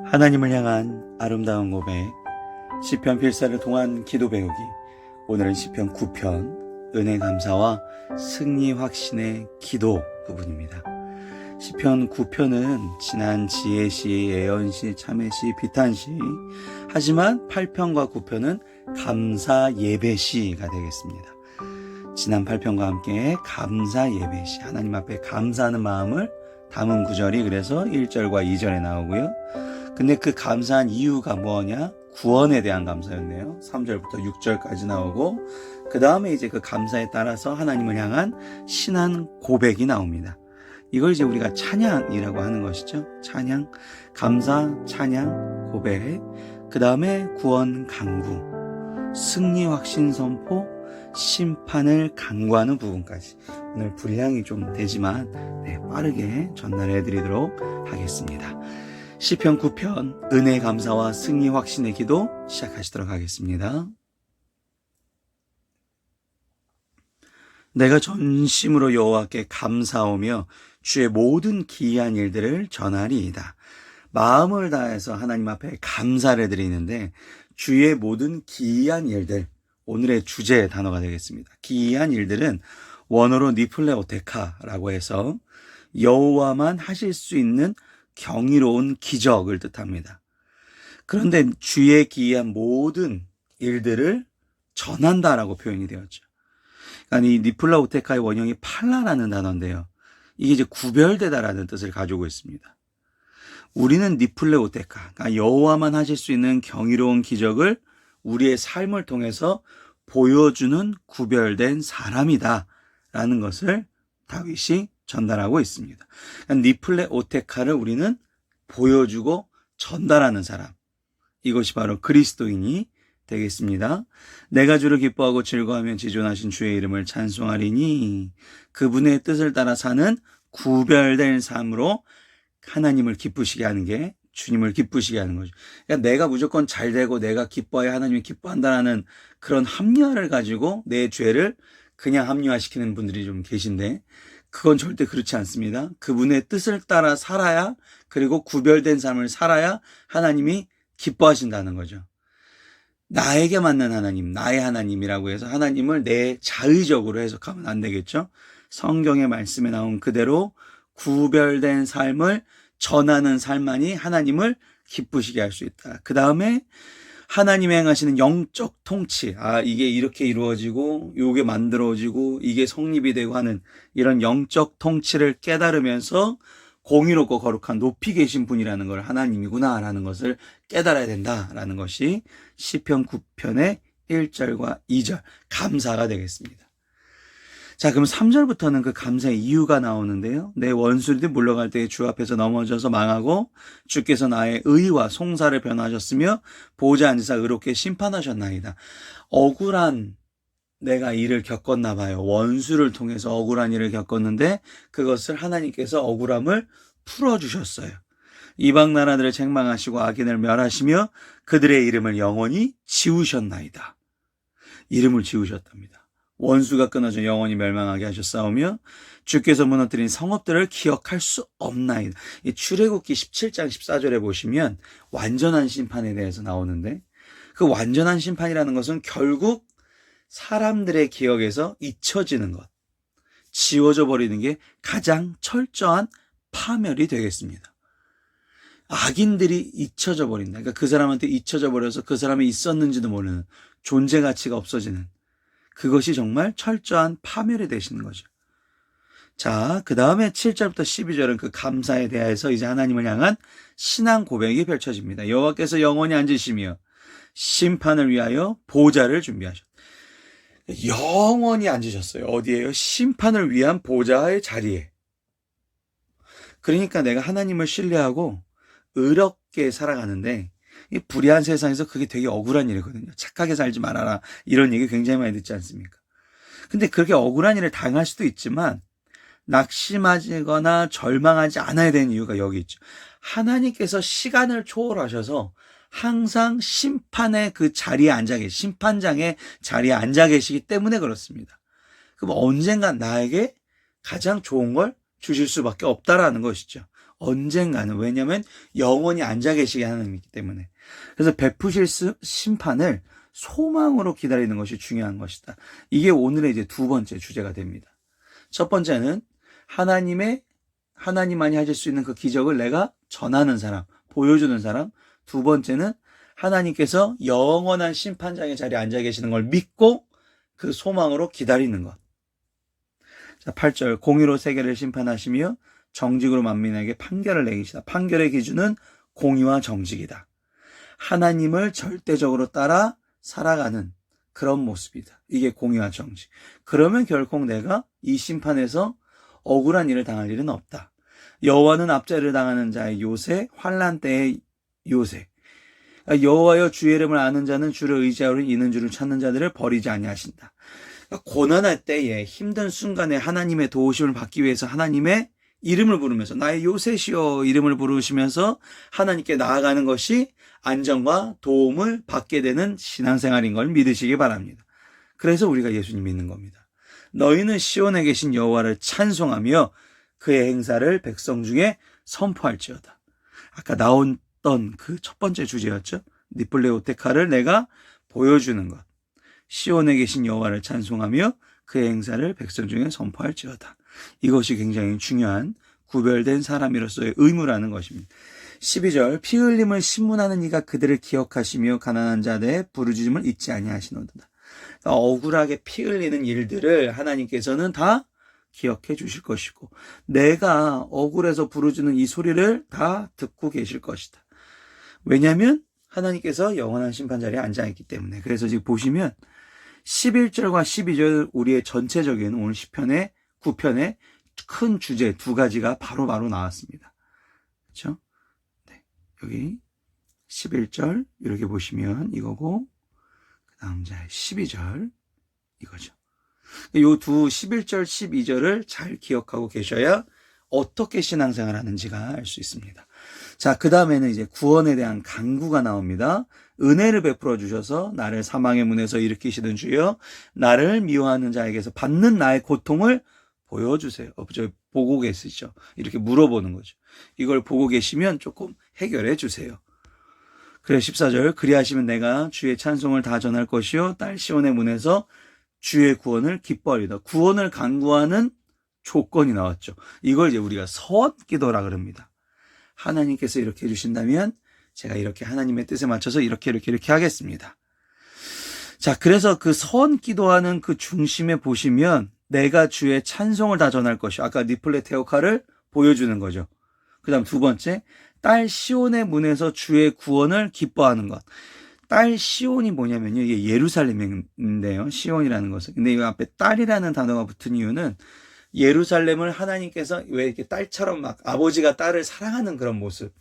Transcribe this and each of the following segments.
하나님을 향한 아름다운 고백, 시편 필사를 통한 기도 배우기. 오늘은 시편 9편 은혜 감사와 승리 확신의 기도 부분입니다. 시편 9편은 지난 지혜시, 예언시, 참회시, 비탄시, 하지만 8편과 9편은 감사 예배시가 되겠습니다. 지난 8편과 함께 감사 예배시, 하나님 앞에 감사하는 마음을 담은 구절이 그래서 1절과 2절에 나오고요. 근데 그 감사한 이유가 뭐냐? 구원에 대한 감사였네요. 3절부터 6절까지 나오고, 그 다음에 이제 그 감사에 따라서 하나님을 향한 신앙 고백이 나옵니다. 이걸 이제 우리가 찬양이라고 하는 것이죠. 찬양, 감사, 찬양, 고백, 그 다음에 구원 강구, 승리 확신 선포, 심판을 간구하는 부분까지. 오늘 분량이 좀 되지만 빠르게 전달해 드리도록 하겠습니다. 시편 9편 은혜 감사와 승리 확신의 기도 시작하시도록 하겠습니다. 내가 전심으로 여호와께 감사하며 주의 모든 기이한 일들을 전하리이다. 마음을 다해서 하나님 앞에 감사를 드리는데, 주의 모든 기이한 일들, 오늘의 주제의 단어가 되겠습니다. 기이한 일들은 원어로 니플레오테카라고 해서 여호와만 하실 수 있는 경이로운 기적을 뜻합니다. 그런데 주의 기이한 모든 일들을 전한다라고 표현이 되었죠. 그러니까 이 니플레오테카의 원형이 팔라라는 단어인데요. 이게 이제 구별되다라는 뜻을 가지고 있습니다. 우리는 니플레오테카, 그러니까 여호와만 하실 수 있는 경이로운 기적을 우리의 삶을 통해서 보여주는 구별된 사람이다라는 것을 다윗이 전달하고 있습니다. 그러니까 니플레오테카를 우리는 보여주고 전달하는 사람, 이것이 바로 그리스도인이 되겠습니다. 내가 주를 기뻐하고 즐거워하며 지존하신 주의 이름을 찬송하리니, 그분의 뜻을 따라 사는 구별된 삶으로 하나님을 기쁘시게 하는 게 주님을 기쁘시게 하는 거죠. 그러니까 내가 무조건 잘 되고 내가 기뻐야 하나님이 기뻐한다라는 그런 합리화를 가지고 내 죄를 그냥 합리화시키는 분들이 좀 계신데, 그건 절대 그렇지 않습니다. 그분의 뜻을 따라 살아야, 그리고 구별된 삶을 살아야 하나님이 기뻐하신다는 거죠. 나에게 맞는 하나님, 나의 하나님이라고 해서 하나님을 내 자의적으로 해석하면 안 되겠죠. 성경의 말씀에 나온 그대로 구별된 삶을 전하는 삶만이 하나님을 기쁘시게 할 수 있다. 그 다음에 하나님이 행하시는 영적 통치, 이게 이렇게 이루어지고 이게 만들어지고 이게 성립이 되고 하는 이런 영적 통치를 깨달으면서 공의롭고 거룩한 높이 계신 분이라는 걸, 하나님이구나라는 것을 깨달아야 된다라는 것이 시편 9편의 1절과 2절 감사가 되겠습니다. 자, 그럼 3절부터는 그 감사의 이유가 나오는데요. 내 원수들이 물러갈 때에 주 앞에서 넘어져서 망하고, 주께서 나의 의와 송사를 변화하셨으며 보좌 앉으사 의롭게 심판하셨나이다. 억울한 내가 일을 겪었나 봐요. 원수를 통해서 억울한 일을 겪었는데 그것을 하나님께서 억울함을 풀어주셨어요. 이방 나라들을 책망하시고 악인을 멸하시며 그들의 이름을 영원히 지우셨나이다. 이름을 지우셨답니다. 원수가 끊어져 영원히 멸망하게 하셨사오며 주께서 무너뜨린 성읍들을 기억할 수 없나이다. 이 출애굽기 17장 14절에 보시면 완전한 심판에 대해서 나오는데, 그 완전한 심판이라는 것은 결국 사람들의 기억에서 잊혀지는 것, 지워져 버리는 게 가장 철저한 파멸이 되겠습니다. 악인들이 잊혀져 버린다. 그러니까 그 사람한테 잊혀져 버려서 그 사람이 있었는지도 모르는, 존재 가치가 없어지는, 그것이 정말 철저한 파멸이 되시는 거죠. 자, 그 다음에 7절부터 12절은 그 감사에 대해서 이제 하나님을 향한 신앙 고백이 펼쳐집니다. 여호와께서 영원히 앉으시며 심판을 위하여 보좌를 준비하셨다. 영원히 앉으셨어요. 어디에요? 심판을 위한 보좌의 자리에. 그러니까 내가 하나님을 신뢰하고 의롭게 살아가는데, 이 불의한 세상에서 그게 되게 억울한 일이거든요. 착하게 살지 말아라, 이런 얘기 굉장히 많이 듣지 않습니까? 근데 그렇게 억울한 일을 당할 수도 있지만 낙심하거나 절망하지 않아야 되는 이유가 여기 있죠. 하나님께서 시간을 초월하셔서 항상 심판의 그 자리에 앉아 계시, 심판장의 자리에 앉아 계시기 때문에 그렇습니다. 그럼 언젠가 나에게 가장 좋은 걸 주실 수밖에 없다라는 것이죠. 언젠가는, 왜냐하면 영원히 앉아 계시게 하나님이기 때문에. 그래서 베푸실 심판을 소망으로 기다리는 것이 중요한 것이다. 이게 오늘의 이제 두 번째 주제가 됩니다. 첫 번째는 하나님만이 하실 수 있는 그 기적을 내가 전하는 사람, 보여주는 사람. 두 번째는 하나님께서 영원한 심판장의 자리에 앉아 계시는 걸 믿고 그 소망으로 기다리는 것. 자, 8절, 공의로 세계를 심판하시며 정직으로 만민에게 판결을 내리시다. 판결의 기준은 공의와 정직이다. 하나님을 절대적으로 따라 살아가는 그런 모습이다. 이게 공의와 정직. 그러면 결코 내가 이 심판에서 억울한 일을 당할 일은 없다. 여호와는 압제를 당하는 자의 요새, 환난 때의 요새. 여호와여 주의 이름을 아는 자는 주를 의지하여 있는 줄을 찾는 자들을 버리지 아니하신다. 고난할 때에, 힘든 순간에 하나님의 도우심을 받기 위해서 하나님의 이름을 부르면서, 나의 요새시여 이름을 부르시면서 하나님께 나아가는 것이 안정과 도움을 받게 되는 신앙생활인 걸 믿으시기 바랍니다. 그래서 우리가 예수님 믿는 겁니다. 너희는 시온에 계신 여호와를 찬송하며 그의 행사를 백성 중에 선포할지어다. 아까 나왔던 그 첫 번째 주제였죠. 니플레오테카를 내가 보여주는 것. 시온에 계신 여호와를 찬송하며 그의 행사를 백성 중에 선포할지어다. 이것이 굉장히 중요한 구별된 사람으로서의 의무라는 것입니다. 12절, 피 흘림을 신문하는 이가 그들을 기억하시며 가난한 자들의 부르짖음을 잊지 아니하시노도다. 그러니까 억울하게 피 흘리는 일들을 하나님께서는 다 기억해 주실 것이고, 내가 억울해서 부르짖는 이 소리를 다 듣고 계실 것이다. 왜냐하면 하나님께서 영원한 심판 자리에 앉아있기 때문에. 그래서 지금 보시면 11절과 12절, 우리의 전체적인 오늘 시편의 9편의 큰 주제 두 가지가 바로바로 나왔습니다. 그렇죠? 네. 여기 11절 이렇게 보시면 이거고, 그 다음 12절 이거죠. 요 두 11절, 12절을 잘 기억하고 계셔야 어떻게 신앙생활 하는지가 알 수 있습니다. 자, 그 다음에는 이제 구원에 대한 간구가 나옵니다. 은혜를 베풀어 주셔서 나를 사망의 문에서 일으키시는 주여, 나를 미워하는 자에게서 받는 나의 고통을 보여주세요. 저 보고 계시죠? 이렇게 물어보는 거죠. 이걸 보고 계시면 조금 해결해 주세요. 그래 14절, 그리하시면 내가 주의 찬송을 다 전할 것이요 딸 시온의 문에서 주의 구원을 기뻐하리다. 구원을 간구하는 조건이 나왔죠. 이걸 이제 우리가 서원기도라 그럽니다. 하나님께서 이렇게 해주신다면 제가 이렇게 하나님의 뜻에 맞춰서 이렇게 하겠습니다. 자, 그래서 그 서원기도하는 그 중심에 보시면 내가 주의 찬송을 다 전할 것이요. 아까 니플레테오카를 보여주는 거죠. 그 다음 두 번째, 딸 시온의 문에서 주의 구원을 기뻐하는 것. 딸 시온이 뭐냐면요, 이게 예루살렘인데요, 시온이라는 것은. 근데 이 앞에 딸이라는 단어가 붙은 이유는 예루살렘을 하나님께서 왜 이렇게 딸처럼 막 아버지가 딸을 사랑하는 그런 모습,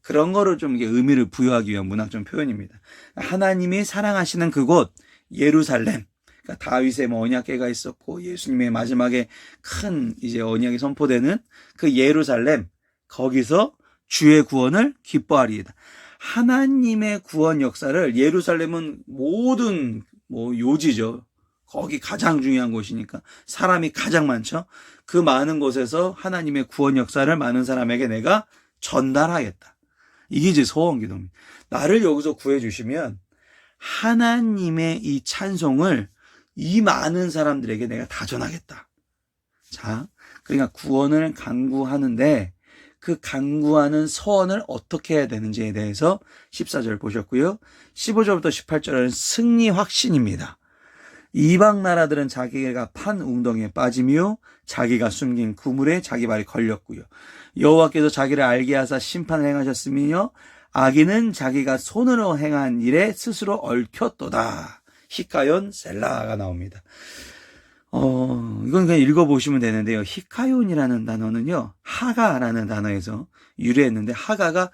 그런 거를 좀 이게 의미를 부여하기 위한 문학적 표현입니다. 하나님이 사랑하시는 그곳 예루살렘, 그러니까 다윗의 언약궤가 있었고 예수님의 마지막에 큰 이제 언약이 선포되는 그 예루살렘, 거기서 주의 구원을 기뻐하리이다. 하나님의 구원 역사를, 예루살렘은 모든 요지죠. 거기 가장 중요한 곳이니까 사람이 가장 많죠. 그 많은 곳에서 하나님의 구원 역사를 많은 사람에게 내가 전달하겠다. 이게 이제 소원기도입니다. 나를 여기서 구해주시면 하나님의 이 찬송을 이 많은 사람들에게 내가 다 전하겠다. 자, 그러니까 구원을 간구하는데 그 간구하는 서원을 어떻게 해야 되는지에 대해서 14절 보셨고요. 15절부터 18절은 승리 확신입니다. 이방 나라들은 자기가 판 웅덩이에 빠지며 자기가 숨긴 그물에 자기 발이 걸렸고요. 여호와께서 자기를 알게 하사 심판을 행하셨으며 악인은 자기가 손으로 행한 일에 스스로 얽혔도다. 히카연 셀라가 나옵니다. 이건 그냥 읽어보시면 되는데요. 히카연이라는 단어는요, 하가라는 단어에서 유래했는데, 하가가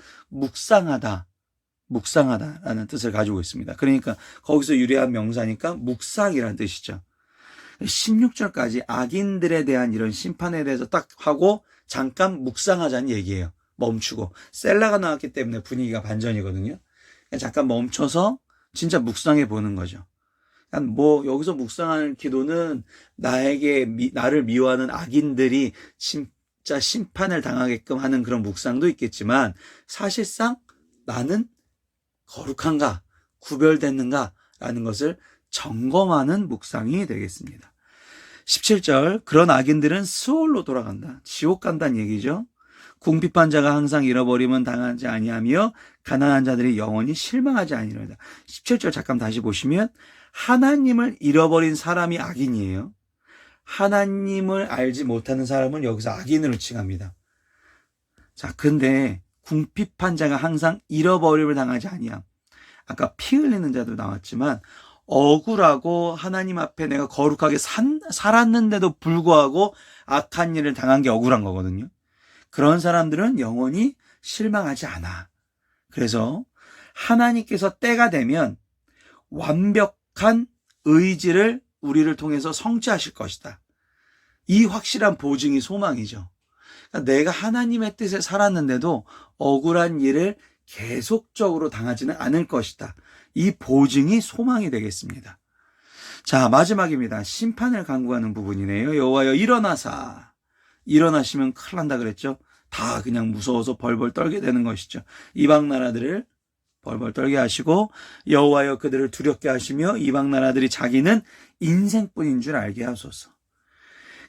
묵상하다라는 뜻을 가지고 있습니다. 그러니까 거기서 유래한 명사니까 묵상이라는 뜻이죠. 16절까지 악인들에 대한 이런 심판에 대해서 딱 하고 잠깐 묵상하자는 얘기예요. 멈추고. 셀라가 나왔기 때문에 분위기가 반전이거든요. 잠깐 멈춰서 진짜 묵상해 보는 거죠. 여기서 묵상하는 기도는 나를 미워하는 악인들이 진짜 심판을 당하게끔 하는 그런 묵상도 있겠지만 사실상 나는 거룩한가, 구별됐는가 라는 것을 점검하는 묵상이 되겠습니다. 17절, 그런 악인들은 스올로 돌아간다. 지옥 간다는 얘기죠. 궁핍한 자가 항상 잃어버림은 당하지 아니하며 가난한 자들이 영원히 실망하지 아니하리로다. 17절 잠깐 다시 보시면 하나님을 잃어버린 사람이 악인이에요. 하나님을 알지 못하는 사람은 여기서 악인으로 칭합니다. 자, 근데 궁핍한 자가 항상 잃어버림을 당하지 아니함. 아까 피 흘리는 자도 나왔지만 억울하고 하나님 앞에 내가 거룩하게 살았는데도 불구하고 악한 일을 당한 게 억울한 거거든요. 그런 사람들은 영원히 실망하지 않아. 그래서 하나님께서 때가 되면 완벽한 의지를 우리를 통해서 성취하실 것이다. 이 확실한 보증이 소망이죠. 그러니까 내가 하나님의 뜻에 살았는데도 억울한 일을 계속적으로 당하지는 않을 것이다. 이 보증이 소망이 되겠습니다. 자, 마지막입니다. 심판을 간구하는 부분이네요. 여호와여 일어나사. 일어나시면 큰일 난다 그랬죠. 다 그냥 무서워서 벌벌 떨게 되는 것이죠. 이방 나라들을 벌벌 떨게 하시고 여호와여 그들을 두렵게 하시며 이방 나라들이 자기는 인생뿐인 줄 알게 하소서.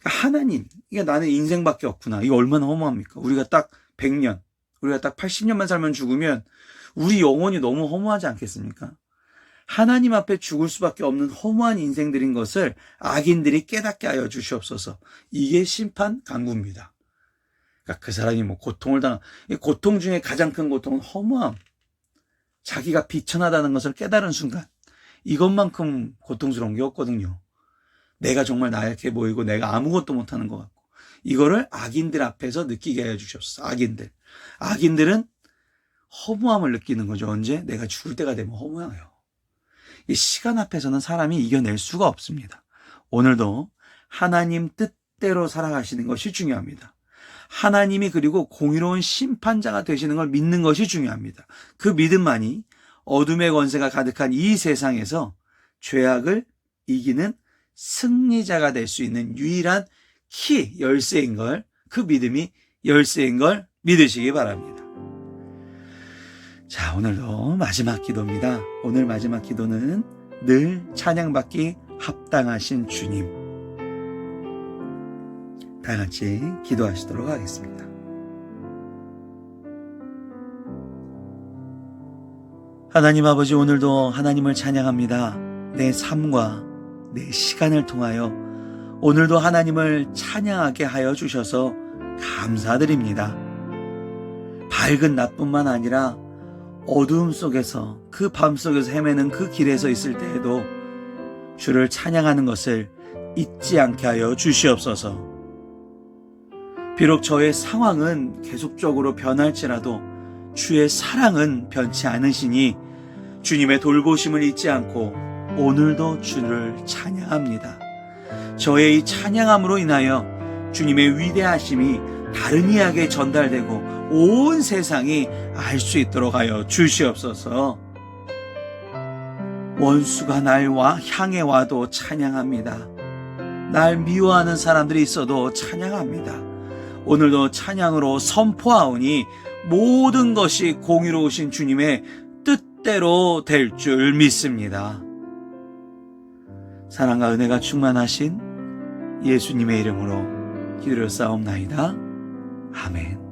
그러니까 하나님, 이게 나는 인생밖에 없구나. 이거 얼마나 허무합니까? 우리가 딱 100년, 우리가 딱 80년만 살면 죽으면 우리 영혼이 너무 허무하지 않겠습니까? 하나님 앞에 죽을 수밖에 없는 허무한 인생들인 것을 악인들이 깨닫게 하여 주시옵소서. 이게 심판 간구입니다. 그러니까 그 사람이 고통 중에 가장 큰 고통은 허무함. 자기가 비천하다는 것을 깨달은 순간 이것만큼 고통스러운 게 없거든요. 내가 정말 나약해 보이고 내가 아무것도 못하는 것 같고 이거를 악인들 앞에서 느끼게 해주셨어. 악인들은 허무함을 느끼는 거죠. 언제? 내가 죽을 때가 되면 허무해요. 이 시간 앞에서는 사람이 이겨낼 수가 없습니다. 오늘도 하나님 뜻대로 살아가시는 것이 중요합니다. 하나님이 그리고 공의로운 심판자가 되시는 걸 믿는 것이 중요합니다. 그 믿음만이 어둠의 권세가 가득한 이 세상에서 죄악을 이기는 승리자가 될 수 있는 유일한 열쇠인 걸, 그 믿음이 열쇠인 걸 믿으시기 바랍니다. 자, 오늘도 마지막 기도입니다. 오늘 마지막 기도는 늘 찬양받기 합당하신 주님. 다 같이 기도하시도록 하겠습니다. 하나님 아버지, 오늘도 하나님을 찬양합니다. 내 삶과 내 시간을 통하여 오늘도 하나님을 찬양하게 하여 주셔서 감사드립니다. 밝은 낮뿐만 아니라 어두움 속에서, 그 밤 속에서 헤매는 그 길에서 있을 때에도 주를 찬양하는 것을 잊지 않게 하여 주시옵소서. 비록 저의 상황은 계속적으로 변할지라도 주의 사랑은 변치 않으시니 주님의 돌보심을 잊지 않고 오늘도 주를 찬양합니다. 저의 이 찬양함으로 인하여 주님의 위대하심이 다른 이에게 전달되고 온 세상이 알 수 있도록 하여 주시옵소서. 원수가 날 향해 와도 찬양합니다. 날 미워하는 사람들이 있어도 찬양합니다. 오늘도 찬양으로 선포하오니 모든 것이 공의로우신 주님의 뜻대로 될 줄 믿습니다. 사랑과 은혜가 충만하신 예수님의 이름으로 기도를 싸움나이다. 아멘.